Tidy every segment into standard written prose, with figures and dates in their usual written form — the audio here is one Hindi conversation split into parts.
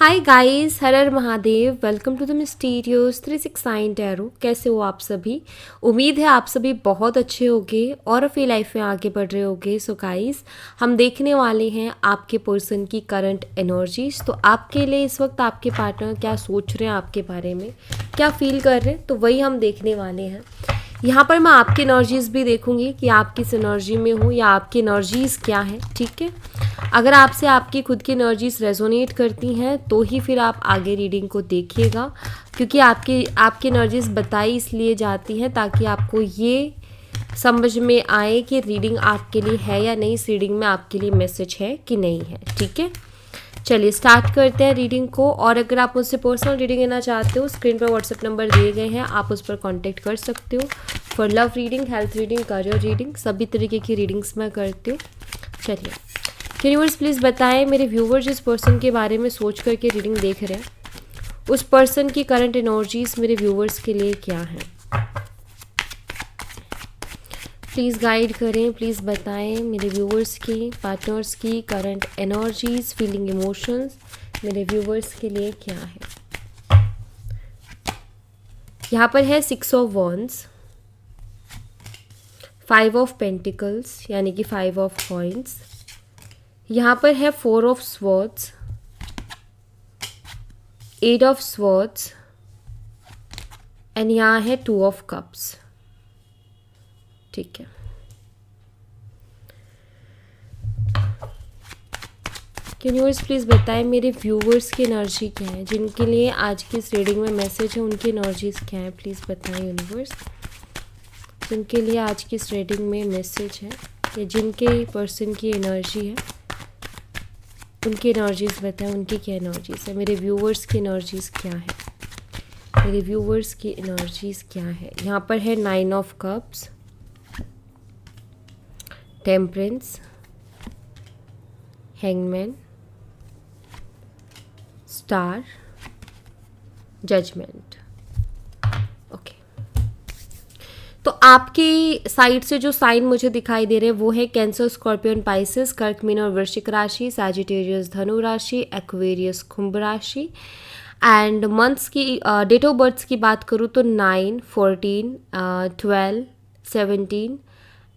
हाय गाइस, हर हर Mahadev. Welcome to the mysterious 369 tarot. कैसे हो आप सभी? उम्मीद है आप सभी बहुत अच्छे होंगे और अपनी लाइफ में आगे बढ़ रहे होंगे। सो गाइस, हम देखने वाले हैं आपके पर्सन की करंट एनर्जीज। तो आपके लिए इस वक्त आपके पार्टनर क्या सोच रहे हैं आपके बारे में, क्या फील कर रहे हैं, तो वही हम देखने वाले हैं। यहाँ पर मैं आपकी एनर्जीज भी देखूंगी कि आप किस एनर्जी में हो या आपकी एनर्जीज क्या है। ठीक है, अगर आपसे आपकी खुद की एनर्जीज रेजोनेट करती हैं तो ही फिर आप आगे रीडिंग को देखिएगा, क्योंकि आपकी एनर्जीज बताई इसलिए जाती हैं ताकि आपको ये समझ में आए कि रीडिंग आपके लिए है या नहीं, इस रीडिंग में आपके लिए मैसेज है कि नहीं है। ठीक है, चलिए स्टार्ट करते हैं रीडिंग को। और अगर आप मुझसे पर्सनल रीडिंग लेना चाहते हो, स्क्रीन पर व्हाट्सएप नंबर दिए गए हैं, आप उस पर कांटेक्ट कर सकते हो। For love reading, health reading, career reading, सभी तरीके की रीडिंग्स मैं करती हूँ। चलिए, यूनिवर्स प्लीज़ बताएं मेरे व्यूवर जिस पर्सन के बारे में सोच करके रीडिंग देख रहे हैं, उस पर्सन की करंट एनर्जीज मेरे व्यूवर्स के लिए क्या है। प्लीज़ गाइड करें, प्लीज़ बताएं मेरे व्यूवर्स की, पार्टनर्स की करंट एनर्जीज, फीलिंग, इमोशंस मेरे व्यूवर्स के लिए क्या है। यहाँ पर है 6 ऑफ वॉन्ड्स, 5 ऑफ पेंटिकल्स यानी कि 5 ऑफ कॉइन्स, यहाँ पर है 4 of swords, 8 of swords and यहाँ है 2 ऑफ कप्स। ठीक है, यूनिवर्स प्लीज़ बताएं मेरे व्यूवर्स की एनर्जी क्या है, जिनके लिए आज की इस रीडिंग में मैसेज है उनकी एनर्जीज क्या है। प्लीज़ बताएं यूनिवर्स, जिनके लिए आज की इस रीडिंग में मैसेज है या जिनके पर्सन की एनर्जी है उनकी एनर्जीज बताएं, उनकी क्या एनर्जीज है। मेरे व्यूवर्स की एनर्जीज क्या है, मेरे व्यूवर्स की एनर्जीज क्या है। यहाँ पर है 9 of cups, temperance, hangman, star, judgement. Okay, तो आपकी साइड से जो साइन मुझे दिखाई दे रहे हैं वो है कैंसर, स्कॉर्पियन, पाइसेस, कर्क, मीन और वृश्चिक राशि, सैजिटेरियस धनु राशि, एक्वेरियस कुंभ राशि। एंड मंथ्स की डेट ऑफ बर्थ की बात करूँ तो 9, 14, 12, 17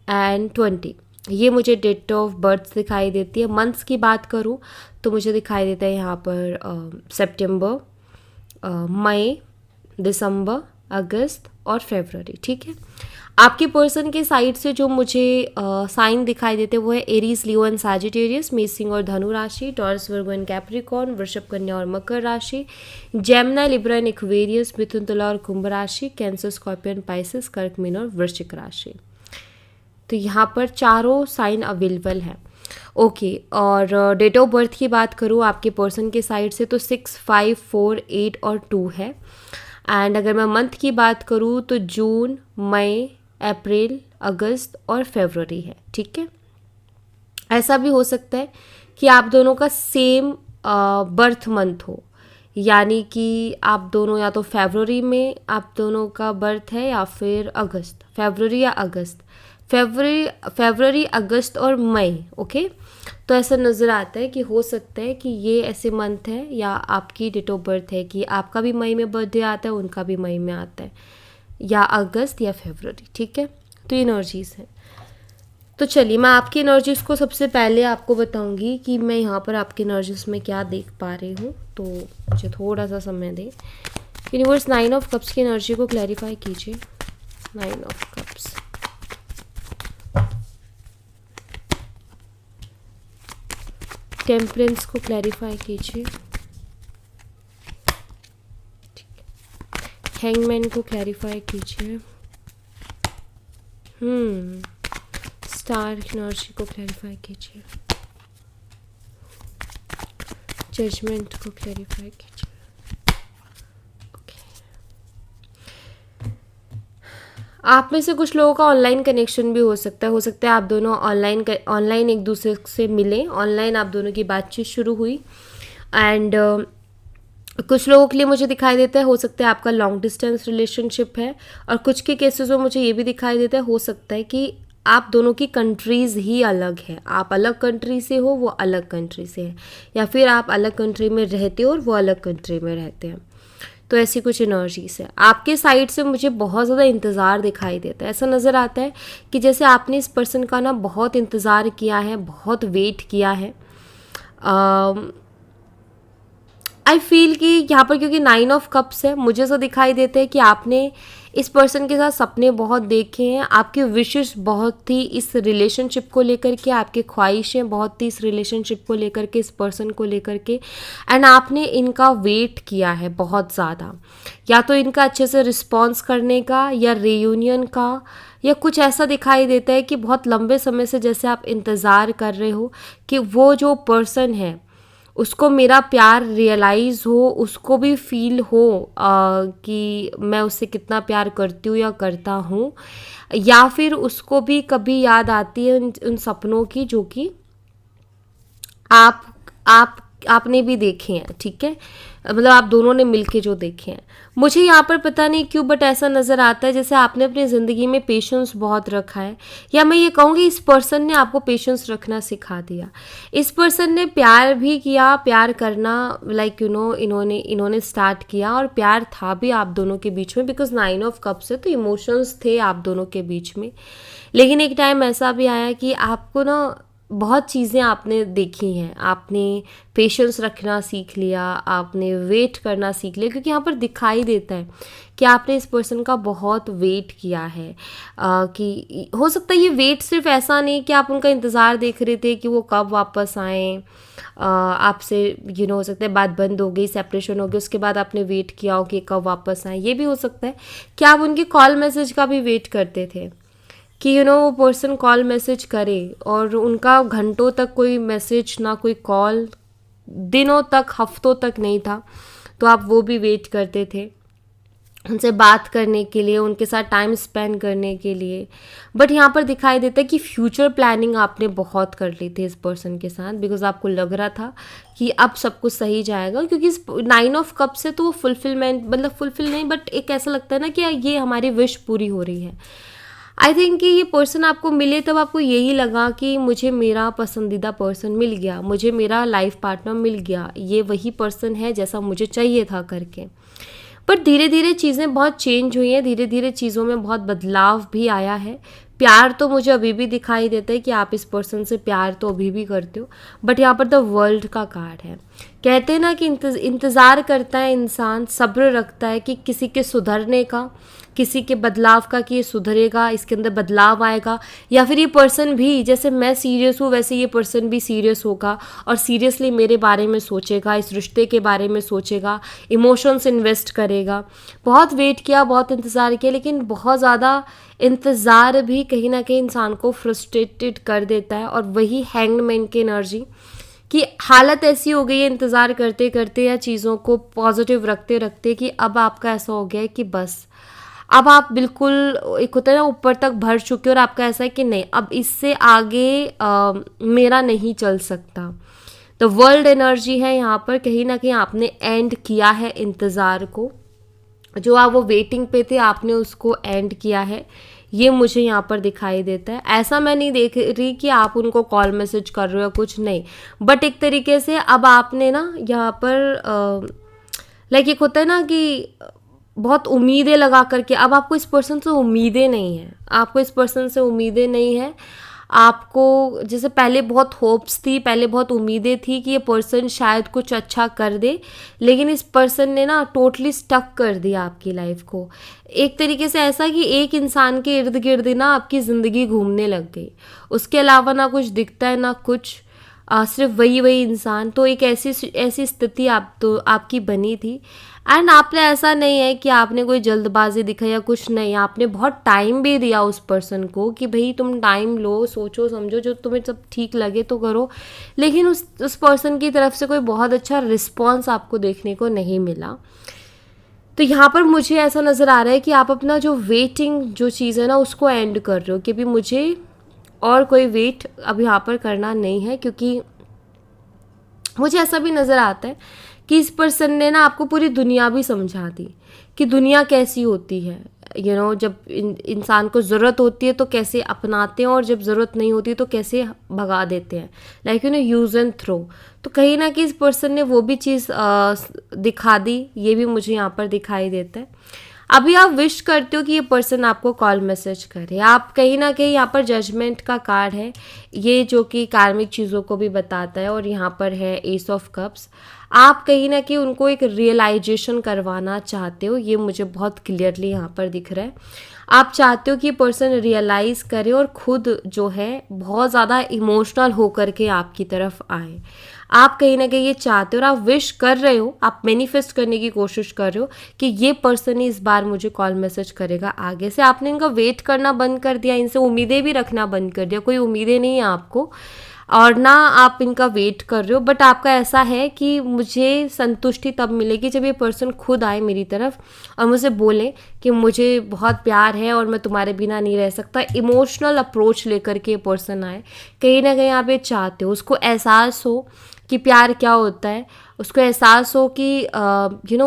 एंड 20 ये मुझे डेट ऑफ बर्थ दिखाई देती है। मंथ्स की बात करूँ तो मुझे दिखाई देता है यहाँ पर सितंबर, मई, दिसंबर, अगस्त और फरवरी। ठीक है, आपके पर्सन के साइड से जो मुझे साइन दिखाई देते हैं वो है एरीज, लियो एंड सैजिटेरियस, मेष, सिंह और धनु राशि, टॉरस, वर्गो एंड कैप्रिकॉर्न, वृषभ, कन्या और मकर राशि, जेमिनी, लिब्रा एंड एक्वेरियस, मिथुन, तुला और कुंभ राशि, कैंसर, स्कॉर्पियन, पाइसेस, कर्क, मीन और वृश्चिक राशि। तो यहाँ पर चारों साइन अवेलेबल है। ओके, और डेट ऑफ बर्थ की बात करूँ आपके पर्सन के साइड से तो 6, 5, 4, 8 और 2 है। एंड अगर मैं मंथ की बात करूँ तो जून, मई, अप्रैल, अगस्त और फरवरी है। ठीक है, ऐसा भी हो सकता है कि आप दोनों का सेम बर्थ मंथ हो, यानी कि आप दोनों या तो फरवरी में आप दोनों का बर्थ है या फिर अगस्त, फरवरी या अगस्त, फरवरी, अगस्त और मई। ओके, तो ऐसा नज़र आता है कि हो सकता है कि ये ऐसे मंथ है या आपकी डेट ऑफ बर्थ है कि आपका भी मई में बर्थडे आता है, उनका भी मई में आता है, या अगस्त या फरवरी। ठीक है, तो ये एनर्जीज़ हैं। तो चलिए, मैं आपकी एनर्जीज़ को सबसे पहले आपको बताऊंगी कि मैं यहाँ पर आपकी एनर्जीज़ में क्या देख पा रही हूँ, तो मुझे थोड़ा सा समय दें। यूनिवर्स 9 ऑफ कप्स की एनर्जी को क्लैरिफाई कीजिए। 9 ऑफ कप्स, टेम्परेंस को क्लैरिफाई कीजिए, हैंगमैन को क्लैरिफाई कीजिए, स्टार की एनर्जी को क्लैरिफाई कीजिए, जजमेंट को क्लैरिफाई कीजिए। आप में से कुछ लोगों का ऑनलाइन कनेक्शन भी हो सकता है आप दोनों ऑनलाइन एक दूसरे से मिले, ऑनलाइन आप दोनों की बातचीत शुरू हुई। एंड कुछ लोगों के लिए मुझे दिखाई देता है हो सकता है आपका लॉन्ग डिस्टेंस रिलेशनशिप है, और कुछ के केसेस में मुझे ये भी दिखाई देता है हो सकता है कि आप दोनों की कंट्रीज़ ही अलग है। आप अलग कंट्री से हो, वो अलग कंट्री से है, या फिर आप अलग कंट्री में रहते हो और वो अलग कंट्री में रहते हैं। तो ऐसी कुछ एनर्जीज है। आपके साइड से मुझे बहुत ज़्यादा इंतज़ार दिखाई देता है। ऐसा नज़र आता है कि जैसे आपने इस पर्सन का ना बहुत इंतज़ार किया है, बहुत वेट किया है। आई फील कि यहाँ पर क्योंकि 9 ऑफ कप्स है, मुझे ऐसा दिखाई देता है कि आपने इस पर्सन के साथ सपने बहुत देखे हैं, आपकी विशेष बहुत थी इस रिलेशनशिप को लेकर के, आपकी ख्वाहिशें बहुत थी इस रिलेशनशिप को लेकर के, इस पर्सन को लेकर के, एंड आपने इनका वेट किया है बहुत ज़्यादा, या तो इनका अच्छे से रिस्पॉन्स करने का या रीयूनियन का, या कुछ ऐसा दिखाई देता है कि बहुत लंबे समय से जैसे आप इंतज़ार कर रहे हो कि वो जो पर्सन है उसको मेरा प्यार रियलाइज़ हो, उसको भी फील हो कि मैं उससे कितना प्यार करती हूँ या करता हूँ, या फिर उसको भी कभी याद आती है उन सपनों की जो कि आपने भी देखे हैं, ठीक है, मतलब आप दोनों ने मिलके जो देखे हैं। मुझे यहाँ पर पता नहीं क्यों बट ऐसा नज़र आता है जैसे आपने अपनी ज़िंदगी में पेशेंस बहुत रखा है, या मैं ये कहूँगी इस पर्सन ने आपको पेशेंस रखना सिखा दिया। इस पर्सन ने प्यार भी किया, प्यार करना लाइक इन्होंने स्टार्ट किया, और प्यार था भी आप दोनों के बीच में, बिकॉज 9 ऑफ कप्स है तो इमोशंस थे आप दोनों के बीच में। लेकिन एक टाइम ऐसा भी आया कि आपको ना बहुत चीज़ें आपने देखी हैं, आपने पेशेंस रखना सीख लिया, आपने वेट करना सीख लिया, क्योंकि यहाँ पर दिखाई देता है कि आपने इस पर्सन का बहुत वेट किया है। कि हो सकता है ये वेट सिर्फ ऐसा नहीं कि आप उनका इंतज़ार देख रहे थे कि वो कब वापस आएँ, आपसे हो सकता है बात बंद हो गई, सेपरेशन हो गई, उसके बाद आपने वेट किया हो कि कब वापस आएँ। ये भी हो सकता है कि आप उनके कॉल मैसेज का भी वेट करते थे कि वो पर्सन कॉल मैसेज करे, और उनका घंटों तक कोई मैसेज ना कोई कॉल, दिनों तक हफ्तों तक नहीं था, तो आप वो भी वेट करते थे उनसे बात करने के लिए, उनके साथ टाइम स्पेंड करने के लिए। बट यहाँ पर दिखाई देता है कि फ्यूचर प्लानिंग आपने बहुत कर ली थी इस पर्सन के साथ, बिकॉज आपको लग रहा था कि अब सब कुछ सही जाएगा, क्योंकि इस 9 ऑफ कप से तो वो फुलफिलमेंट, मतलब फुलफिल नहीं बट एक ऐसा लगता है ना कि ये हमारी विश पूरी हो रही है। आई थिंक कि ये पर्सन आपको मिले तब आपको यही लगा कि मुझे मेरा पसंदीदा पर्सन मिल गया, मुझे मेरा लाइफ पार्टनर मिल गया, ये वही पर्सन है जैसा मुझे चाहिए था करके। बट धीरे धीरे चीज़ें बहुत चेंज हुई हैं, धीरे धीरे चीज़ों में बहुत बदलाव भी आया है। प्यार तो मुझे अभी भी दिखाई देता है कि आप इस पर्सन से प्यार तो अभी भी करते हो, बट यहाँ पर द वर्ल्ड का कार्ड है। कहते हैं ना कि इंतज़ार करता है इंसान, सब्र रखता है कि किसी के सुधरने का, किसी के बदलाव का, कि ये सुधरेगा, इसके अंदर बदलाव आएगा, या फिर ये पर्सन भी जैसे मैं सीरियस हूँ वैसे ये पर्सन भी सीरियस होगा और सीरियसली मेरे बारे में सोचेगा, इस रिश्ते के बारे में सोचेगा, इमोशंस इन्वेस्ट करेगा। बहुत वेट किया, बहुत इंतज़ार किया, लेकिन बहुत ज़्यादा इंतज़ार भी कहीं ना कहीं इंसान को फ्रस्ट्रेटेड कर देता है, और वही हैंगमैन की एनर्जी कि हालत ऐसी हो गई है इंतज़ार करते करते या चीज़ों को पॉजिटिव रखते रखते कि अब आपका ऐसा हो गया है कि बस अब आप बिल्कुल, एक होता है ना ऊपर तक भर चुके हो, और आपका ऐसा है कि नहीं अब इससे आगे मेरा नहीं चल सकता। तो वर्ल्ड एनर्जी है यहाँ पर, कहीं ना कहीं आपने एंड किया है इंतज़ार को, जो आप वो वेटिंग पे थे आपने उसको एंड किया है, ये मुझे यहाँ पर दिखाई देता है। ऐसा मैं नहीं देख रही कि आप उनको कॉल मैसेज कर रहे हो, कुछ नहीं, बट एक तरीके से अब आपने ना यहाँ पर लाइक एक होता है ना कि बहुत उम्मीदें लगा करके, अब आपको इस पर्सन से उम्मीदें नहीं है, आपको इस पर्सन से उम्मीदें नहीं है। आपको जैसे पहले बहुत होप्स थी, पहले बहुत उम्मीदें थी कि ये पर्सन शायद कुछ अच्छा कर दे, लेकिन इस पर्सन ने ना टोटली स्टक कर दिया आपकी लाइफ को। एक तरीके से ऐसा कि एक इंसान के इर्द गिर्द ना आपकी ज़िंदगी घूमने लग गई, उसके अलावा ना कुछ दिखता है ना कुछ, सिर्फ वही इंसान। तो एक ऐसी स्थिति आपकी बनी थी, एंड आपने ऐसा नहीं है कि आपने कोई जल्दबाजी दिखाई या कुछ नहीं, आपने बहुत टाइम भी दिया उस पर्सन को कि भाई तुम टाइम लो, सोचो समझो, जो तुम्हें सब ठीक लगे तो करो, लेकिन उस पर्सन की तरफ से कोई बहुत अच्छा रिस्पॉन्स आपको देखने को नहीं मिला। तो यहाँ पर मुझे ऐसा नज़र आ रहा है कि आप अपना जो वेटिंग जो चीज़ है ना उसको एंड कर रहे हो कि भी मुझे और कोई वेट अब यहाँ पर करना नहीं है, क्योंकि मुझे ऐसा भी नज़र आता है कि इस पर्सन ने ना आपको पूरी दुनिया भी समझा दी कि दुनिया कैसी होती है, जब इंसान को ज़रूरत होती है तो कैसे अपनाते हैं, और जब ज़रूरत नहीं होती तो कैसे भगा देते हैं, लाइक यूज़ एंड थ्रो। तो कहीं ना कहीं इस पर्सन ने वो भी चीज़ दिखा दी, ये भी मुझे यहाँ पर दिखाई देता है। अभी आप विश करते हो कि ये पर्सन आपको कॉल मैसेज करे, आप कहीं ना कहीं यहाँ पर जजमेंट का कार्ड है ये, जो कि कार्मिक चीज़ों को भी बताता है, और यहाँ पर है एस ऑफ कप्स। आप कहीं ना कहीं उनको एक रियलाइजेशन करवाना चाहते हो, ये मुझे बहुत क्लियरली यहाँ पर दिख रहा है। आप चाहते हो कि पर्सन रियलाइज़ करे और खुद जो है बहुत ज़्यादा इमोशनल होकर के आपकी तरफ आए। आप कहीं ना कहीं ये चाहते हो और आप विश कर रहे हो, आप मैनिफेस्ट करने की कोशिश कर रहे हो कि ये पर्सन ही इस बार मुझे कॉल मैसेज करेगा। आगे से आपने इनका वेट करना बंद कर दिया, इनसे उम्मीदें भी रखना बंद कर दिया, कोई उम्मीदें नहीं है आपको, और ना आप इनका वेट कर रहे हो। बट आपका ऐसा है कि मुझे संतुष्टि तब मिलेगी जब ये पर्सन खुद आए मेरी तरफ और मुझे बोले कि मुझे बहुत प्यार है और मैं तुम्हारे बिना नहीं रह सकता। इमोशनल अप्रोच लेकर के ये पर्सन आए, कहीं ना कहीं आप ये चाहते हो, उसको एहसास हो कि प्यार क्या होता है, उसको एहसास हो कि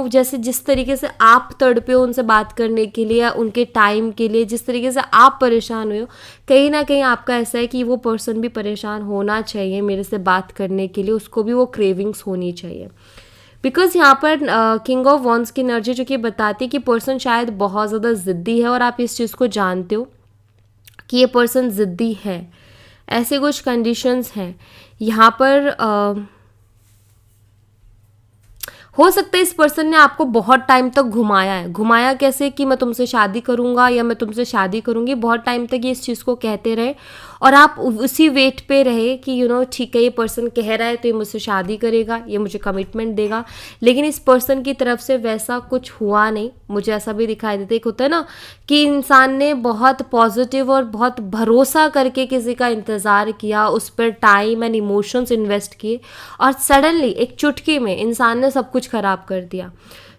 जैसे जिस तरीके से आप तड़पे हो उनसे बात करने के लिए, उनके टाइम के लिए, जिस तरीके से आप परेशान हुए हो, कहीं ना कहीं आपका ऐसा है कि वो पर्सन भी परेशान होना चाहिए मेरे से बात करने के लिए, उसको भी वो क्रेविंग्स होनी चाहिए। बिकॉज यहाँ पर किंग ऑफ वॉन्ड्स की एनर्जी जो कि बताती है कि पर्सन शायद बहुत ज़्यादा ज़िद्दी है, और आप इस चीज़ को जानते हो कि ये पर्सन ज़िद्दी है। ऐसे कुछ कंडीशंस हैं यहाँ पर। हो सकता है इस पर्सन ने आपको बहुत टाइम तक घुमाया है। घुमाया कैसे? कि मैं तुमसे शादी करूँगा या मैं तुमसे शादी करूँगी, बहुत टाइम तक ये इस चीज़ को कहते रहे और आप उसी वेट पे रहे कि ठीक है ये पर्सन कह रहा है तो ये मुझसे शादी करेगा, ये मुझे कमिटमेंट देगा। लेकिन इस पर्सन की तरफ से वैसा कुछ हुआ नहीं। मुझे ऐसा भी दिखाई देता है, एक होता है ना कि इंसान ने बहुत पॉजिटिव और बहुत भरोसा करके किसी का इंतज़ार किया, उस पर टाइम एंड इमोशंस इन्वेस्ट किए, और सडनली एक चुटकी में इंसान ने सब कुछ ख़राब कर दिया।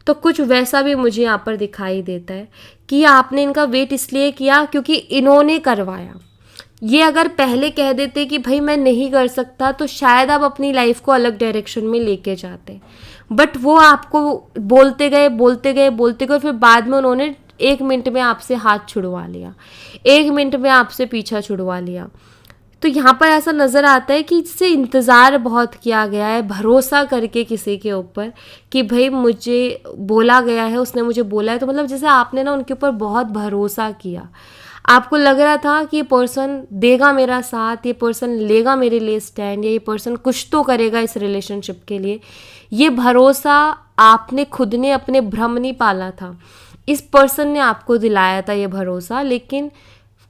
तो कुछ वैसा भी मुझे यहाँ पर दिखाई देता है कि आपने इनका वेट इसलिए किया क्योंकि इन्होंने करवाया। ये अगर पहले कह देते कि भाई मैं नहीं कर सकता, तो शायद आप अपनी लाइफ को अलग डायरेक्शन में लेके जाते। बट वो आपको बोलते गए बोलते गए बोलते गए, फिर बाद में उन्होंने 1 मिनट में आपसे हाथ छुड़वा लिया, 1 मिनट में आपसे पीछा छुड़वा लिया। तो यहाँ पर ऐसा नज़र आता है कि इससे इंतज़ार बहुत किया गया है, भरोसा करके किसी के ऊपर कि भाई मुझे बोला गया है, उसने मुझे बोला है, तो मतलब जैसे आपने ना उनके ऊपर बहुत भरोसा किया। आपको लग रहा था कि ये पर्सन देगा मेरा साथ, ये पर्सन लेगा मेरे लिए स्टैंड, या ये पर्सन कुछ तो करेगा इस रिलेशनशिप के लिए। ये भरोसा आपने खुद ने अपने भ्रम नहीं पाला था, इस पर्सन ने आपको दिलाया था ये भरोसा, लेकिन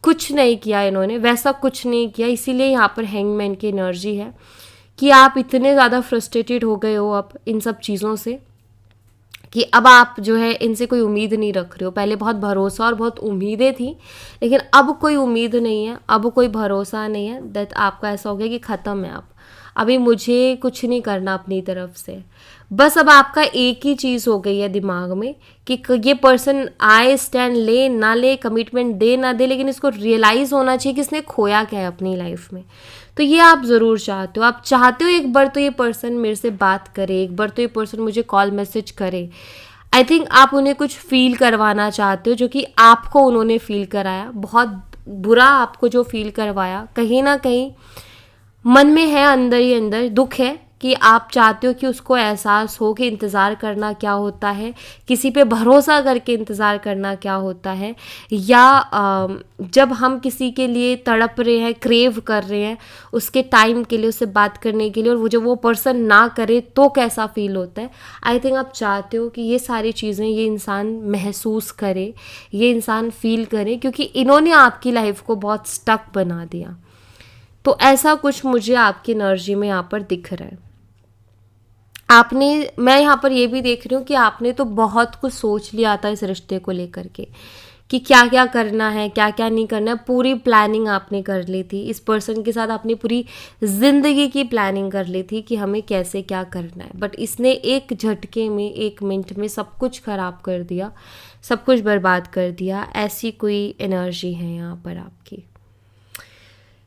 कुछ नहीं किया इन्होंने, वैसा कुछ नहीं किया। इसीलिए यहाँ पर हैंगमैन की एनर्जी है कि आप इतने ज़्यादा फ्रस्ट्रेटेड हो गए हो अब इन सब चीज़ों से कि अब आप जो है इनसे कोई उम्मीद नहीं रख रहे हो। पहले बहुत भरोसा और बहुत उम्मीदें थी, लेकिन अब कोई उम्मीद नहीं है, अब कोई भरोसा नहीं है। दैट आपका ऐसा हो गया कि ख़त्म है, आप अभी मुझे कुछ नहीं करना अपनी तरफ से। बस अब आपका एक ही चीज़ हो गई है दिमाग में कि ये पर्सन आए, स्टैंड ले ना ले, कमिटमेंट दे ना दे, लेकिन इसको रियलाइज़ होना चाहिए कि इसने खोया क्या है अपनी लाइफ में। तो ये आप ज़रूर चाहते हो, आप चाहते हो एक बार तो ये पर्सन मेरे से बात करे, एक बार तो ये पर्सन मुझे कॉल मैसेज करे। आई थिंक आप उन्हें कुछ फील करवाना चाहते हो जो कि आपको उन्होंने फील कराया, बहुत बुरा आपको जो फील करवाया, कहीं ना कहीं मन में है, अंदर ही अंदर दुख है कि आप चाहते हो कि उसको एहसास हो कि इंतज़ार करना क्या होता है, किसी पे भरोसा करके इंतज़ार करना क्या होता है, या जब हम किसी के लिए तड़प रहे हैं, क्रेव कर रहे हैं उसके टाइम के लिए, उससे बात करने के लिए, और वो जब वो पर्सन ना करे तो कैसा फील होता है। आई थिंक आप चाहते हो कि ये सारी चीज़ें ये इंसान महसूस करे, ये इंसान फील करे, क्योंकि इन्होंने आपकी लाइफ को बहुत स्टक बना दिया। तो ऐसा कुछ मुझे आपकी एनर्जी में यहाँ पर दिख रहा है। मैं यहाँ पर ये भी देख रही हूँ कि आपने तो बहुत कुछ सोच लिया था इस रिश्ते को लेकर के कि क्या क्या करना है, क्या क्या नहीं करना है। पूरी प्लानिंग आपने कर ली थी इस पर्सन के साथ, आपने पूरी ज़िंदगी की प्लानिंग कर ली थी कि हमें कैसे क्या करना है। बट इसने एक झटके में, 1 मिनट में सब कुछ ख़राब कर दिया, सब कुछ बर्बाद कर दिया। ऐसी कोई एनर्जी है यहाँ पर आपकी।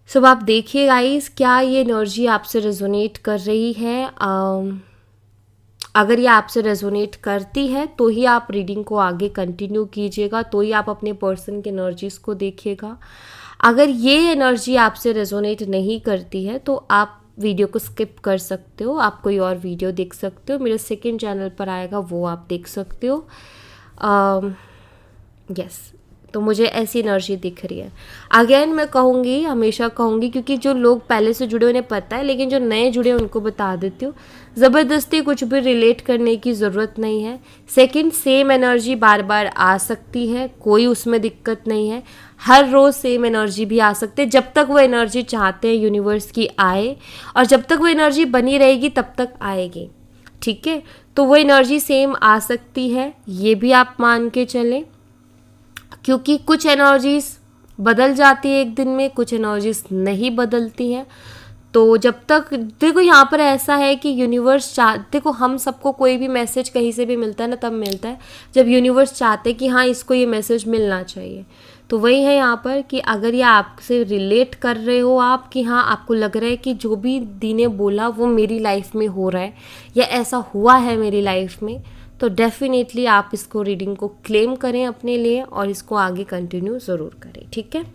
अब आप देखिए गाइस, क्या ये एनर्जी आपसे रेजोनेट कर रही है। अगर ये आपसे रेजोनेट करती है तो ही आप रीडिंग को आगे कंटिन्यू कीजिएगा, तो ही आप अपने पर्सन के एनर्जीज़ को देखिएगा। अगर ये एनर्जी आपसे रेजोनेट नहीं करती है तो आप वीडियो को स्किप कर सकते हो, आप कोई और वीडियो देख सकते हो, मेरे सेकंड चैनल पर आएगा, वो आप देख सकते हो। यस, तो मुझे ऐसी एनर्जी दिख रही है। अगेन मैं कहूँगी, हमेशा कहूँगी, क्योंकि जो लोग पहले से जुड़े उन्हें पता है, लेकिन जो नए जुड़े उनको बता देती हूँ, ज़बरदस्ती कुछ भी रिलेट करने की ज़रूरत नहीं है। सेकंड, सेम एनर्जी बार बार आ सकती है, कोई उसमें दिक्कत नहीं है। हर रोज़ सेम एनर्जी भी आ सकते हैं, जब तक वो एनर्जी चाहते हैं यूनिवर्स की आए, और जब तक वो एनर्जी बनी रहेगी तब तक आएगी, ठीक है। तो वो एनर्जी सेम आ सकती है, ये भी आप मान के चलें, क्योंकि कुछ एनर्जीज बदल जाती है एक दिन में, कुछ एनर्जीज नहीं बदलती हैं। तो जब तक देखो यहाँ पर ऐसा है कि यूनिवर्स देखो हम सबको कोई भी मैसेज कहीं से भी मिलता है ना, तब मिलता है जब यूनिवर्स चाहते हैं कि हाँ इसको ये मैसेज मिलना चाहिए। तो वही है यहाँ पर कि अगर ये आपसे रिलेट कर रहे हो आप, कि हाँ आपको लग रहा है कि जो भी दी ने बोला वो मेरी लाइफ में हो रहा है या ऐसा हुआ है मेरी लाइफ में, तो डेफिनेटली आप इसको रीडिंग को क्लेम करें अपने लिए और इसको आगे कंटिन्यू ज़रूर करें, ठीक है।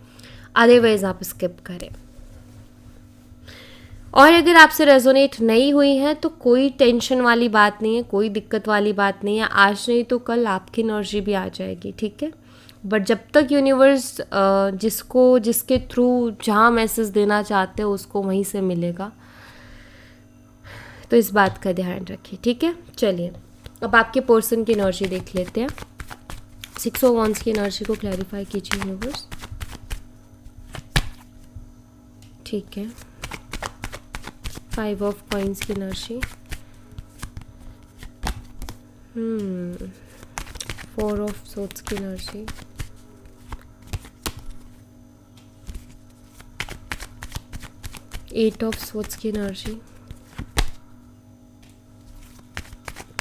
अदरवाइज़ आप स्किप करें। और अगर आपसे रेजोनेट नहीं हुई है तो कोई टेंशन वाली बात नहीं है, कोई दिक्कत वाली बात नहीं है, आज नहीं तो कल आपकी एनर्जी भी आ जाएगी, ठीक है। बट जब तक यूनिवर्स जिसके थ्रू जहाँ मैसेज देना चाहते हो उसको वहीं से मिलेगा, तो इस बात का ध्यान रखिए, ठीक है। चलिए अब आपके पर्सन की एनर्जी देख लेते हैं। 6 ऑफ वांड्स की एनर्जी को क्लैरिफाई कीजिए यूनिवर्स, ठीक है। 5 ऑफ कॉइंस की एनर्जी, 4 ऑफ सोर्ड्स की एनर्जी, 8 ऑफ सोर्ड्स की एनर्जी,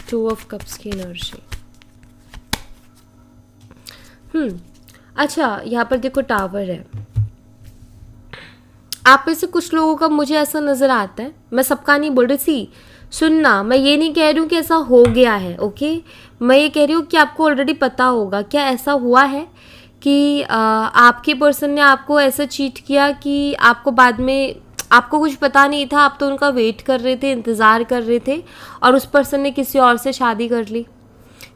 2 ऑफ कप्स की एनर्जी। अच्छा, यहाँ पर देखो टावर है। आप में से कुछ लोगों का मुझे ऐसा नज़र आता है, मैं सबका नहीं बोल रही थी, सुनना, मैं ये नहीं कह रही हूँ कि ऐसा हो गया है, ओके। मैं ये कह रही हूँ कि आपको ऑलरेडी पता होगा। क्या ऐसा हुआ है कि आपके पर्सन ने आपको ऐसा चीट किया कि आपको बाद में आपको कुछ पता नहीं था, आप तो उनका वेट कर रहे थे, इंतज़ार कर रहे थे, और उस पर्सन ने किसी और से शादी कर ली।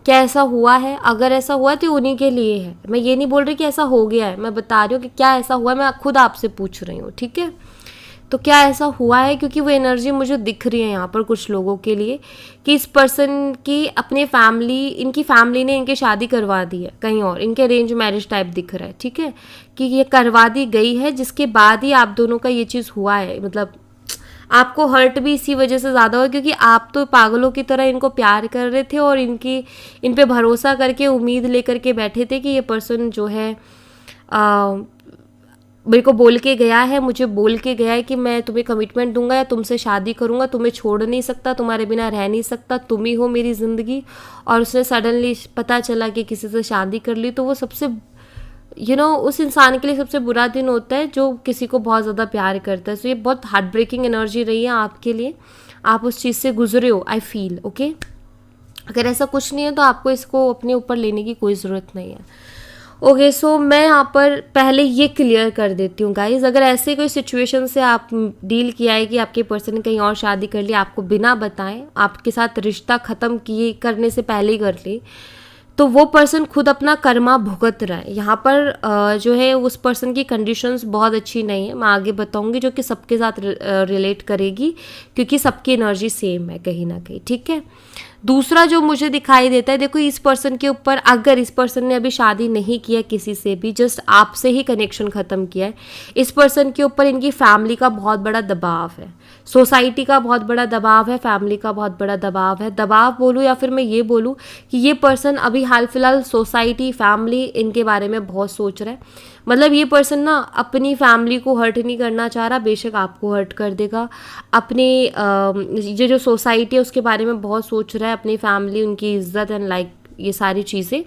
क्या ऐसा हुआ है? अगर ऐसा हुआ तो उन्हीं के लिए है। मैं ये नहीं बोल रही कि ऐसा हो गया है, मैं बता रही हूँ कि क्या ऐसा हुआ है, मैं खुद आपसे पूछ रही हूँ, ठीक है। तो क्या ऐसा हुआ है, क्योंकि वो एनर्जी मुझे दिख रही है यहाँ पर कुछ लोगों के लिए कि इस पर्सन की अपने इनकी फैमिली ने इनकी शादी करवा दी है कहीं और, इनके अरेंज मैरिज टाइप दिख रहा है, ठीक है, कि ये करवा दी गई है, जिसके बाद ही आप दोनों का ये चीज़ हुआ है। मतलब आपको हर्ट भी इसी वजह से ज़्यादा हुआ क्योंकि आप तो पागलों की तरह इनको प्यार कर रहे थे और इन पे भरोसा करके उम्मीद लेकर के बैठे थे कि ये पर्सन जो है मेरे को बोल के गया है, मुझे बोल के गया है कि मैं तुम्हें कमिटमेंट दूंगा या तुमसे शादी करूंगा, तुम्हें छोड़ नहीं सकता, तुम्हारे बिना रह नहीं सकता, तुम ही हो मेरी ज़िंदगी। और उसने सडनली पता चला कि किसी से शादी कर ली, तो वो सबसे उस इंसान के लिए सबसे बुरा दिन होता है जो किसी को बहुत ज़्यादा प्यार करता है। सो ये बहुत हार्ट ब्रेकिंग एनर्जी रही है आपके लिए, आप उस चीज़ से गुजरे हो, आई फील, ओके। अगर ऐसा कुछ नहीं है तो आपको इसको अपने ऊपर लेने की कोई ज़रूरत नहीं है, ओके। सो मैं यहाँ पर पहले ये क्लियर कर देती हूँ गाइज, अगर ऐसे कोई सिचुएशन से आप डील किया है कि आपके पर्सन ने कहीं और शादी कर ली, आपको बिना बताएं, आपके साथ रिश्ता ख़त्म करने से पहले ही कर ली, तो वो पर्सन खुद अपना कर्मा भुगत रहा है। यहाँ पर जो है उस पर्सन की कंडीशंस बहुत अच्छी नहीं है, मैं आगे बताऊँगी, जो कि सबके साथ रिलेट करेगी क्योंकि सबकी एनर्जी सेम है कहीं ना कहीं, ठीक है। दूसरा जो मुझे दिखाई देता है, देखो इस पर्सन के ऊपर, अगर इस पर्सन ने अभी शादी नहीं किया किसी से भी, जस्ट आपसे ही कनेक्शन ख़त्म किया है, इस पर्सन के ऊपर इनकी फैमिली का बहुत बड़ा दबाव है, सोसाइटी का बहुत बड़ा दबाव है, फैमिली का बहुत बड़ा दबाव है। दबाव बोलूँ या फिर मैं ये बोलूँ कि ये पर्सन अभी हाल फिलहाल सोसाइटी, फैमिली, इनके बारे में बहुत सोच रहा है। मतलब ये पर्सन ना अपनी फैमिली को हर्ट नहीं करना चाह रहा, बेशक आपको हर्ट कर देगा। अपनी ये जो सोसाइटी है उसके बारे में बहुत सोच रहा है, अपनी फैमिली, उनकी इज्जत एंड लाइक ये सारी चीज़ें।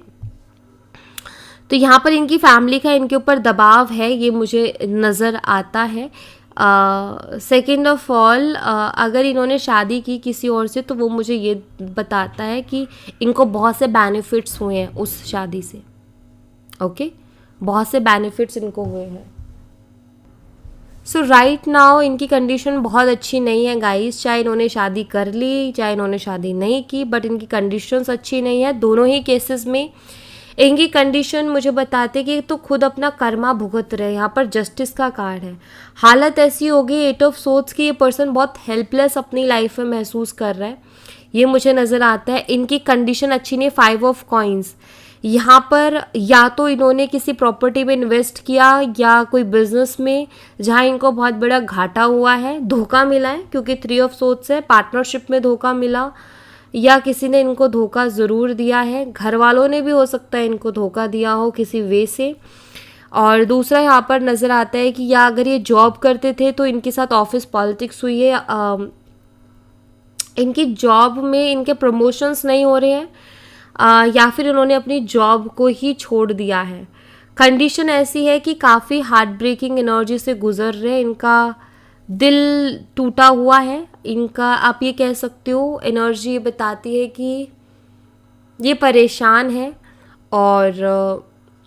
तो यहाँ पर इनकी फैमिली का इनके ऊपर दबाव है, ये मुझे नज़र आता है। सेकेंड ऑफ ऑल, अगर इन्होंने शादी की किसी और से तो वो मुझे ये बताता है कि इनको बहुत से बेनिफिट्स हुए हैं उस शादी से। ओके, बहुत से बेनिफिट्स इनको हुए हैं। सो राइट नाउ इनकी कंडीशन बहुत अच्छी नहीं है गाइस, चाहे इन्होंने शादी कर ली चाहे इन्होंने शादी नहीं की, बट इनकी कंडीशंस अच्छी नहीं है। दोनों ही केसेस में इनकी कंडीशन मुझे बताते कि तो खुद अपना कर्मा भुगत रहे। यहाँ पर जस्टिस का कार्ड है। हालत ऐसी हो गई 8 ऑफ सोर्ड्स की, ये पर्सन बहुत हेल्पलेस अपनी लाइफ में महसूस कर रहा है, ये मुझे नज़र आता है। इनकी कंडीशन अच्छी नहीं। 5 ऑफ कॉइन्स, यहाँ पर या तो इन्होंने किसी प्रॉपर्टी में इन्वेस्ट किया या कोई बिजनेस में जहाँ इनको बहुत बड़ा घाटा हुआ है, धोखा मिला है क्योंकि 3 ऑफ सोर्ड्स है, पार्टनरशिप में धोखा मिला या किसी ने इनको धोखा ज़रूर दिया है, घर वालों ने भी हो सकता है इनको धोखा दिया हो किसी वे से। और दूसरा यहाँ पर नज़र आता है कि या अगर ये जॉब करते थे तो इनके साथ ऑफिस पॉलिटिक्स हुई है, इनकी जॉब में इनके प्रमोशंस नहीं हो रहे हैं, या फिर इन्होंने अपनी जॉब को ही छोड़ दिया है। कंडीशन ऐसी है कि काफ़ी हार्ट ब्रेकिंग एनर्जी से गुजर रहे हैं, इनका दिल टूटा हुआ है, इनका आप ये कह सकते हो एनर्जी ये बताती है कि ये परेशान है और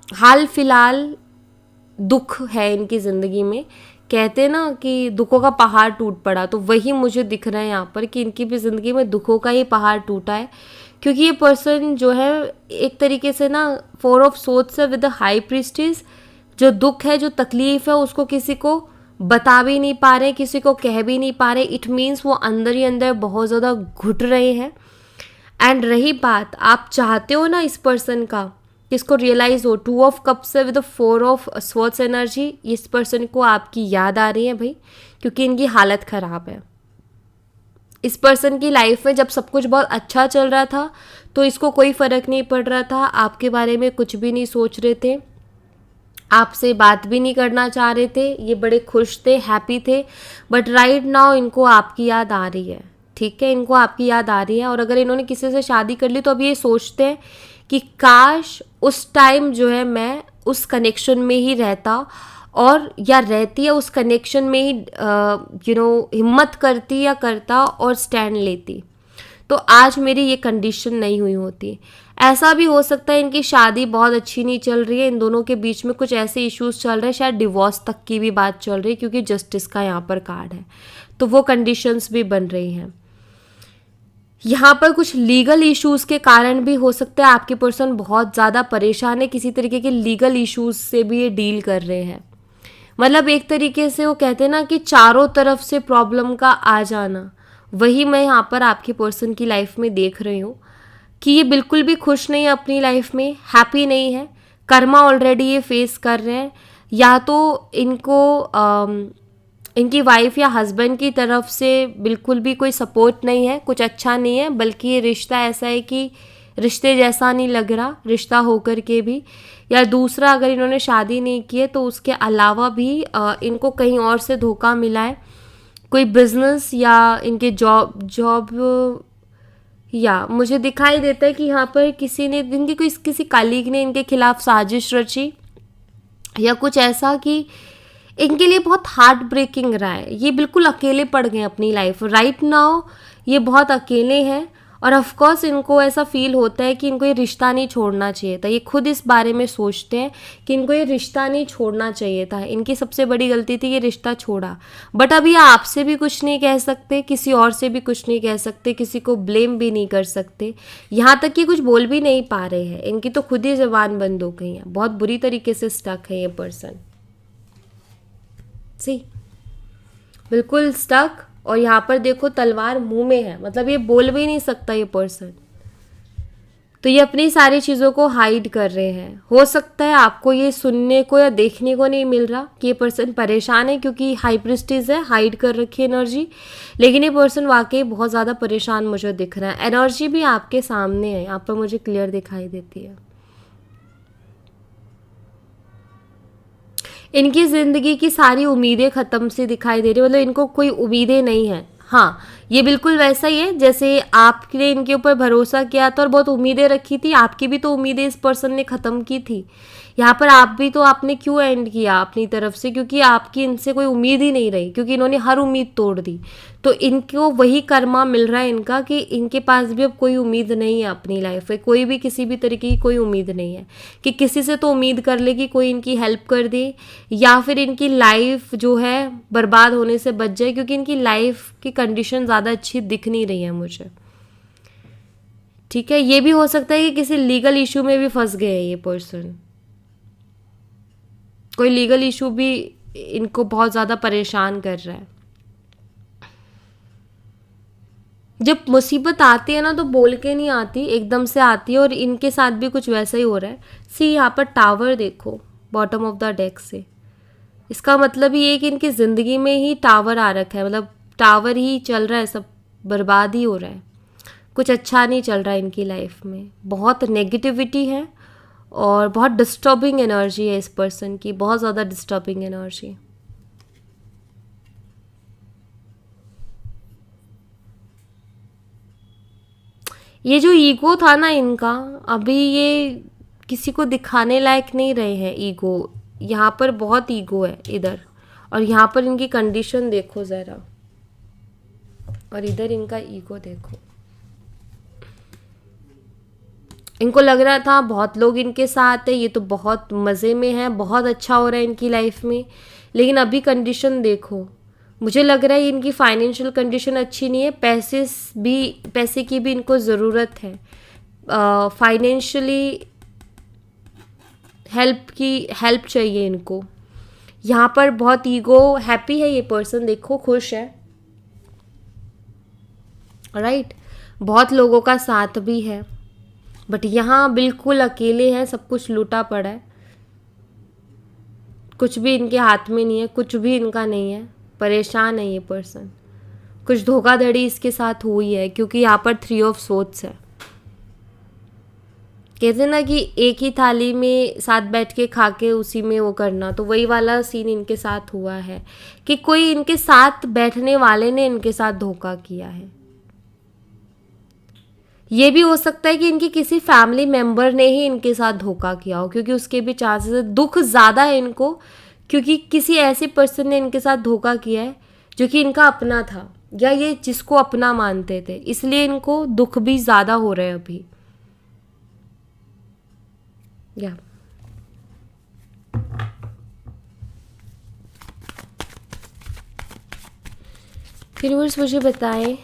हाल फिलहाल दुख है इनकी ज़िंदगी में। कहते हैं ना कि दुखों का पहाड़ टूट पड़ा, तो वही मुझे दिख रहा है यहाँ पर कि इनकी भी ज़िंदगी में दुखों का ही पहाड़ टूटा है। क्योंकि ये पर्सन जो है एक तरीके से ना 4 ऑफ सोर्ड्स है विद द हाई प्रीस्टेस, जो दुख है जो तकलीफ़ है उसको किसी को बता भी नहीं पा रहे, किसी को कह भी नहीं पा रहे। इट मीन्स वो अंदर ही अंदर बहुत ज़्यादा घुट रहे हैं। एंड रही बात, आप चाहते हो ना इस पर्सन का किसको रियलाइज़ हो, 2 ऑफ कप्स है विद 4 ऑफ स्वॉर्ड्स एनर्जी, इस पर्सन को आपकी याद आ रही है भाई, क्योंकि इनकी हालत ख़राब है। इस पर्सन की लाइफ में जब सब कुछ बहुत अच्छा चल रहा था तो इसको कोई फ़र्क नहीं पड़ रहा था, आपके बारे में कुछ भी नहीं सोच रहे थे, आपसे बात भी नहीं करना चाह रहे थे, ये बड़े खुश थे, हैप्पी थे। बट राइट नाउ इनको आपकी याद आ रही है। ठीक है, इनको आपकी याद आ रही है। और अगर इन्होंने किसी से शादी कर ली तो अब ये सोचते हैं कि काश उस टाइम जो है मैं उस कनेक्शन में ही रहता और या रहती या उस कनेक्शन में ही हिम्मत करती या करता और स्टैंड लेती, तो आज मेरी ये कंडीशन नहीं हुई होती। ऐसा भी हो सकता है इनकी शादी बहुत अच्छी नहीं चल रही है, इन दोनों के बीच में कुछ ऐसे इश्यूज चल रहे हैं, शायद डिवोर्स तक की भी बात चल रही है क्योंकि जस्टिस का यहाँ पर कार्ड है, तो वो कंडीशंस भी बन रही हैं। यहाँ पर कुछ लीगल इश्यूज़ के कारण भी हो सकता है आपके पर्सन बहुत ज़्यादा परेशान है, किसी तरीके के लीगल इश्यूज़ से भी ये डील कर रहे हैं। मतलब एक तरीके से वो कहते हैं ना कि चारों तरफ से प्रॉब्लम का आ जाना, वही मैं यहाँ पर आपके पर्सन की लाइफ में देख रही हूँ कि ये बिल्कुल भी खुश नहीं है अपनी लाइफ में, हैप्पी नहीं है। कर्मा ऑलरेडी ये फेस कर रहे हैं, या तो इनको इनकी वाइफ या हस्बैंड की तरफ से बिल्कुल भी कोई सपोर्ट नहीं है, कुछ अच्छा नहीं है, बल्कि ये रिश्ता ऐसा है कि रिश्ते जैसा नहीं लग रहा रिश्ता होकर के भी। या दूसरा, अगर इन्होंने शादी नहीं की है तो उसके अलावा भी इनको कहीं और से धोखा मिला है, कोई बिजनेस या इनके जॉब या मुझे दिखाई देता है कि यहाँ पर किसी ने इनकी किसी कलीग ने इनके खिलाफ साजिश रची या कुछ ऐसा कि इनके लिए बहुत हार्ट ब्रेकिंग रहा है। ये बिल्कुल अकेले पड़ गए अपनी लाइफ राइट नाउ, ये बहुत अकेले हैं और ऑफ कोर्स इनको ऐसा फील होता है कि इनको ये रिश्ता नहीं छोड़ना चाहिए था। ये खुद इस बारे में सोचते हैं कि इनको ये रिश्ता नहीं छोड़ना चाहिए था, इनकी सबसे बड़ी गलती थी ये रिश्ता छोड़ा। बट अब ये आपसे भी कुछ नहीं कह सकते, किसी और से भी कुछ नहीं कह सकते, किसी को ब्लेम भी नहीं कर सकते, यहाँ तक कि कुछ बोल भी नहीं पा रहे हैं। इनकी तो खुद ही ज़बान बंद हो गई है, बहुत बुरी तरीके से स्टक है ये पर्सन, सी बिल्कुल स्टक। और यहाँ पर देखो तलवार मुंह में है, मतलब ये बोल भी नहीं सकता ये पर्सन, तो ये अपनी सारी चीज़ों को हाइड कर रहे हैं। हो सकता है आपको ये सुनने को या देखने को नहीं मिल रहा कि ये पर्सन परेशान है क्योंकि हाई प्रीस्टेस है, हाइड कर रखी है एनर्जी, लेकिन ये पर्सन वाकई बहुत ज़्यादा परेशान मुझे दिख रहा है। एनर्जी भी आपके सामने है, यहाँ पर मुझे क्लियर दिखाई देती है। इनकी ज़िंदगी की सारी उम्मीदें ख़त्म सी दिखाई दे रही है, मतलब इनको कोई उम्मीदें नहीं है। हाँ, ये बिल्कुल वैसा ही है जैसे आपने इनके ऊपर भरोसा किया था और बहुत उम्मीदें रखी थी, आपकी भी तो उम्मीदें इस पर्सन ने ख़त्म की थी। यहाँ पर आप भी तो आपने क्यों एंड किया अपनी तरफ से, क्योंकि आपकी इनसे कोई उम्मीद ही नहीं रही, क्योंकि इन्होंने हर उम्मीद तोड़ दी। तो इनको वही कर्मा मिल रहा है इनका कि इनके पास भी अब कोई उम्मीद नहीं है अपनी लाइफ में, कोई भी किसी भी तरीके की कोई उम्मीद नहीं है कि किसी से तो उम्मीद कर ले कि कोई इनकी हेल्प कर दे या फिर इनकी लाइफ जो है बर्बाद होने से बच जाए, क्योंकि इनकी लाइफ की कंडीशन ज़्यादा अच्छी दिख नहीं रही है मुझे। ठीक है, ये भी हो सकता है कि किसी लीगल इशू में भी फंस गए हैं ये पर्सन, कोई लीगल इशू भी इनको बहुत ज़्यादा परेशान कर रहा है। जब मुसीबत आती है ना तो बोल के नहीं आती, एकदम से आती है, और इनके साथ भी कुछ वैसा ही हो रहा है। सी यहाँ पर टावर देखो बॉटम ऑफ द डेक से, इसका मतलब ये है कि इनकी ज़िंदगी में ही टावर आ रखा है, मतलब टावर ही चल रहा है, सब बर्बाद ही हो रहा है, कुछ अच्छा नहीं चल रहा है इनकी लाइफ में, बहुत नेगेटिविटी है और बहुत डिस्टर्बिंग एनर्जी है इस पर्सन की, बहुत ज़्यादा डिस्टर्बिंग एनर्जी। ये जो ईगो था ना इनका, अभी ये किसी को दिखाने लायक नहीं रहे हैं ईगो, यहाँ पर बहुत ईगो है इधर, और यहाँ पर इनकी कंडीशन देखो ज़रा, और इधर इनका ईगो देखो। इनको लग रहा था बहुत लोग इनके साथ है, ये तो बहुत मज़े में है, बहुत अच्छा हो रहा है इनकी लाइफ में, लेकिन अभी कंडीशन देखो, मुझे लग रहा है इनकी फाइनेंशियल कंडीशन अच्छी नहीं है, पैसे की भी इनको ज़रूरत है, फाइनेंशियली हेल्प चाहिए इनको। यहाँ पर बहुत ईगो, हैप्पी है ये पर्सन देखो, खुश है, राइट, बहुत लोगों का साथ भी है, बट यहाँ बिल्कुल अकेले हैं, सब कुछ लूटा पड़ा है, कुछ भी इनके हाथ में नहीं है, कुछ भी इनका नहीं है, परेशान है ये पर्सन, कुछ धोखाधड़ी इसके साथ हुई है, क्योंकि यहाँ पर 3 ऑफ सोर्ड्स है। कहते ना कि एक ही थाली में साथ बैठ के खा के उसी में वो करना, तो वही वाला सीन इनके साथ हुआ है कि कोई इनके साथ बैठने वाले ने इनके साथ धोखा किया है। ये भी हो सकता है कि इनके किसी फैमिली मेम्बर ने ही इनके साथ धोखा किया हो, क्योंकि उसके भी चांसेस है। दुख ज़्यादा है इनको, क्योंकि किसी ऐसे पर्सन ने इनके साथ धोखा किया है जो कि इनका अपना था, या ये जिसको अपना मानते थे, इसलिए इनको दुख भी ज़्यादा हो रहे हैं अभी। या फिर मुझे बताएं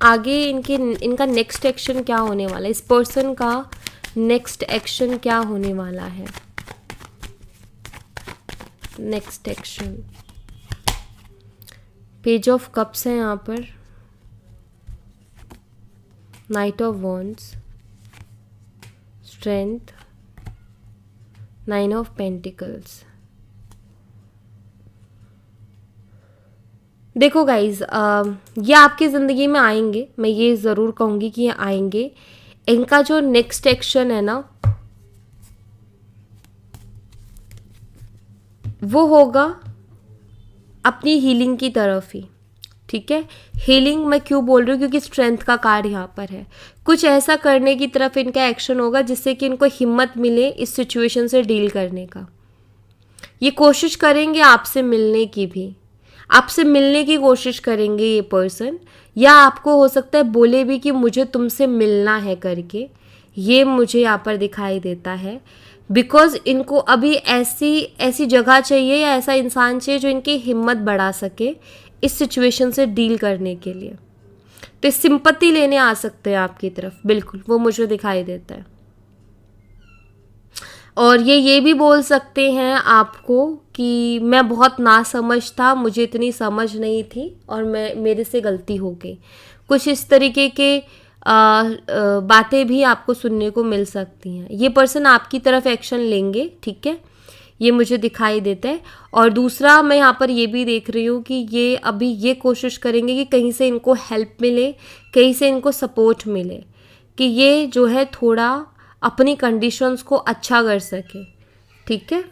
आगे इनका नेक्स्ट एक्शन क्या होने वाला है, इस पर्सन का नेक्स्ट एक्शन क्या होने वाला है। Next action, page of cups है यहाँ पर, night of wands, strength, 9 of pentacles. देखो गाइज, ये आपकी ज़िंदगी में आएंगे, मैं ये ज़रूर कहूँगी कि ये आएंगे। इनका जो नेक्स्ट एक्शन है ना वो होगा अपनी हीलिंग की तरफ ही। ठीक है, हीलिंग मैं क्यों बोल रही हूँ, क्योंकि स्ट्रेंथ का कार्ड यहाँ पर है। कुछ ऐसा करने की तरफ इनका एक्शन होगा जिससे कि इनको हिम्मत मिले इस सिचुएशन से डील करने का। ये कोशिश करेंगे आपसे मिलने की भी, आपसे मिलने की कोशिश करेंगे ये पर्सन, या आपको हो सकता है बोले भी कि मुझे तुमसे मिलना है करके, ये मुझे यहाँ पर दिखाई देता है। बिकॉज इनको अभी ऐसी जगह चाहिए या ऐसा इंसान चाहिए जो इनकी हिम्मत बढ़ा सके इस सिचुएशन से डील करने के लिए। तो सिंपैथी लेने आ सकते हैं आपकी तरफ, बिल्कुल वो मुझे दिखाई देता है। और ये भी बोल सकते हैं आपको कि मैं बहुत नासमझ था, मुझे इतनी समझ नहीं थी और मेरे से गलती हो गई। कुछ इस तरीके के बातें भी आपको सुनने को मिल सकती हैं। ये पर्सन आपकी तरफ एक्शन लेंगे, ठीक है, ये मुझे दिखाई देता है। और दूसरा मैं यहाँ पर ये भी देख रही हूँ कि ये अभी ये कोशिश करेंगे कि कहीं से इनको हेल्प मिले, कहीं से इनको सपोर्ट मिले, कि ये जो है थोड़ा अपनी कंडीशंस को अच्छा कर सके। ठीक है,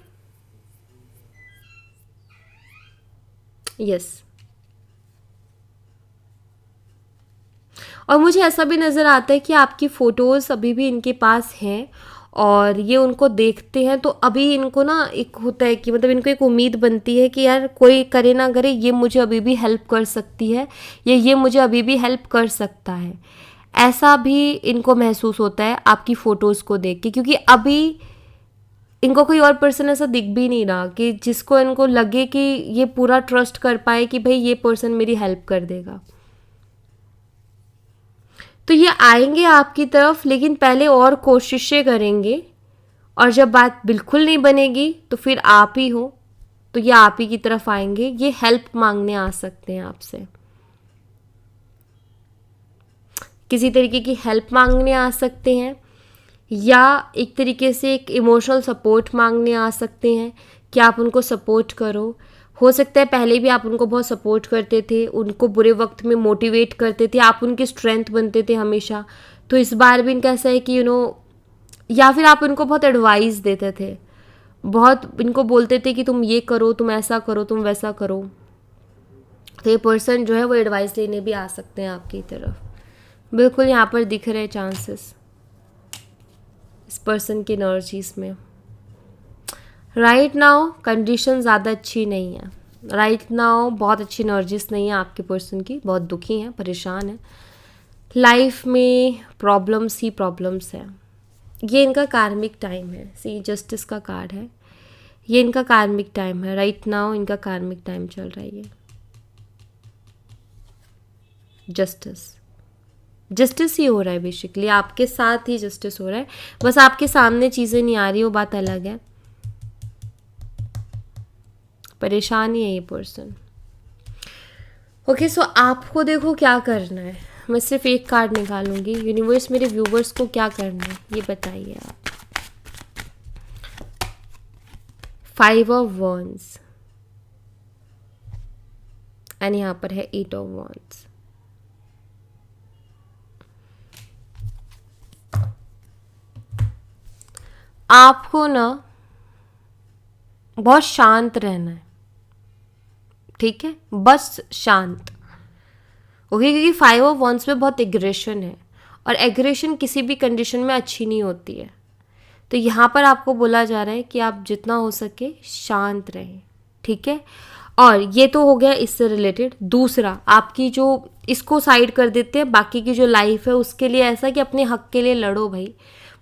यस। और मुझे ऐसा भी नज़र आता है कि आपकी फ़ोटोज़ अभी भी इनके पास हैं और ये उनको देखते हैं, तो अभी इनको ना एक होता है कि मतलब इनको एक उम्मीद बनती है कि यार कोई करे ना करे, ये मुझे अभी भी हेल्प कर सकती है या ये मुझे अभी भी हेल्प कर सकता है। ऐसा भी इनको महसूस होता है आपकी फ़ोटोज़ को देख के, क्योंकि अभी इनको कोई और पर्सन ऐसा दिख भी नहीं रहा कि जिसको इनको लगे कि ये पूरा ट्रस्ट कर पाए कि भाई ये पर्सन मेरी हेल्प कर देगा। तो ये आएंगे आपकी तरफ, लेकिन पहले और कोशिशें करेंगे, और जब बात बिल्कुल नहीं बनेगी तो फिर आप ही हो, तो ये आप ही की तरफ आएंगे। ये हेल्प मांगने आ सकते हैं आपसे, किसी तरीके की हेल्प मांगने आ सकते हैं, या एक तरीके से एक इमोशनल सपोर्ट मांगने आ सकते हैं कि आप उनको सपोर्ट करो। हो सकता है पहले भी आप उनको बहुत सपोर्ट करते थे, उनको बुरे वक्त में मोटिवेट करते थे, आप उनकी स्ट्रेंथ बनते थे हमेशा। तो इस बार भी इनका ऐसा है कि या फिर आप उनको बहुत एडवाइस देते थे, बहुत इनको बोलते थे कि तुम ये करो, तुम ऐसा करो, तुम वैसा करो। तो ये पर्सन जो है वो एडवाइस लेने भी आ सकते हैं आपकी तरफ। बिल्कुल यहाँ पर दिख रहे चांसेस इस पर्सन की एनर्जीज में। राइट नाउ कंडीशन ज़्यादा अच्छी नहीं है। राइट नाउ बहुत अच्छी एनर्जीज नहीं है आपके पर्सन की, बहुत दुखी हैं, परेशान हैं, लाइफ में प्रॉब्लम्स ही प्रॉब्लम्स हैं। ये इनका कार्मिक टाइम है। सी जस्टिस का कार्ड है, ये इनका कार्मिक टाइम है। राइट नाउ इनका कार्मिक टाइम चल रहा है। ये जस्टिस ही हो रहा है, बेसिकली आपके साथ ही जस्टिस हो रहा है। बस आपके सामने चीज़ें नहीं आ रही, वो बात अलग है। परेशान ही है ये पर्सन। ओके, सो आपको देखो क्या करना है। मैं सिर्फ एक कार्ड निकालूंगी। यूनिवर्स मेरे व्यूवर्स को क्या करना है ये बताइए आप। 5 ऑफ वॉन्ड्स एंड यहाँ पर है 8 ऑफ वॉन्ड्स। आपको ना बहुत शांत रहना है, ठीक है, बस शांत। ओके, क्योंकि 5 ऑफ वॉन्ड्स में बहुत एग्रेशन है, और एग्रेशन किसी भी कंडीशन में अच्छी नहीं होती है। तो यहाँ पर आपको बोला जा रहा है कि आप जितना हो सके शांत रहें, ठीक है। और ये तो हो गया इससे रिलेटेड। दूसरा, आपकी जो इसको साइड कर देते हैं, बाकी की जो लाइफ है उसके लिए ऐसा कि अपने हक के लिए लड़ो भाई।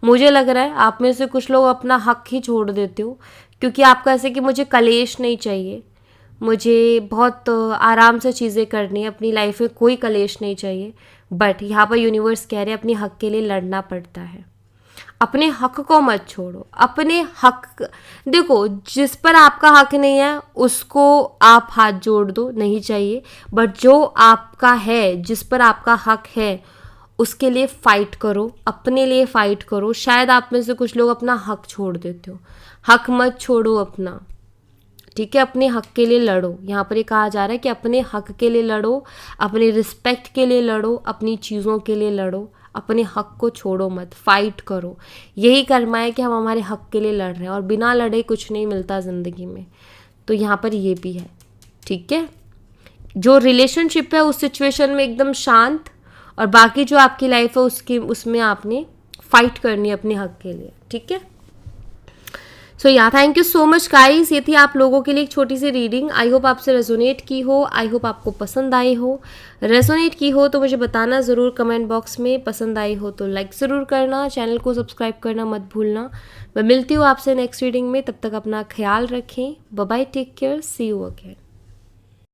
मुझे लग रहा है आप में से कुछ लोग अपना हक ही छोड़ देते हो, क्योंकि आपका ऐसे कि मुझे कलेश नहीं चाहिए, मुझे बहुत आराम से चीज़ें करनी है, अपनी लाइफ में कोई कलेश नहीं चाहिए। बट यहाँ पर यूनिवर्स कह रहे हैं अपने हक के लिए लड़ना पड़ता है। अपने हक को मत छोड़ो। अपने हक देखो, जिस पर आपका हक नहीं है उसको आप हाथ जोड़ दो, नहीं चाहिए। बट जो आपका है, जिस पर आपका हक है, उसके लिए फ़ाइट करो, अपने लिए फ़ाइट करो। शायद आप में से कुछ लोग अपना हक छोड़ देते हो। हक मत छोड़ो अपना, ठीक है। अपने हक के लिए लड़ो। यहाँ पर ये कहा जा रहा है कि अपने हक के लिए लड़ो, अपने रिस्पेक्ट के लिए लड़ो, अपनी चीज़ों के लिए लड़ो। अपने हक को छोड़ो मत, फाइट करो। यही कर्मा है कि हम हमारे हक के लिए लड़ रहे हैं, और बिना लड़े कुछ नहीं मिलता ज़िंदगी में। तो यहाँ पर ये भी है, ठीक है। जो रिलेशनशिप है उस सिचुएशन में एकदम शांत, और बाकी जो आपकी लाइफ है उसमें आपने फाइट करनी है अपने हक के लिए, ठीक है। सो या thank you so much guys. ये थी आप लोगों के लिए एक छोटी सी रीडिंग। आई होप आपसे रेजोनेट की हो, आई होप आपको पसंद आई हो। रेजोनेट की हो तो मुझे बताना ज़रूर कमेंट बॉक्स में। पसंद आई हो तो लाइक ज़रूर करना, चैनल को सब्सक्राइब करना मत भूलना। मैं मिलती हूँ आपसे नेक्स्ट रीडिंग में, तब तक अपना ख्याल रखें। Bye bye, take care, see you again.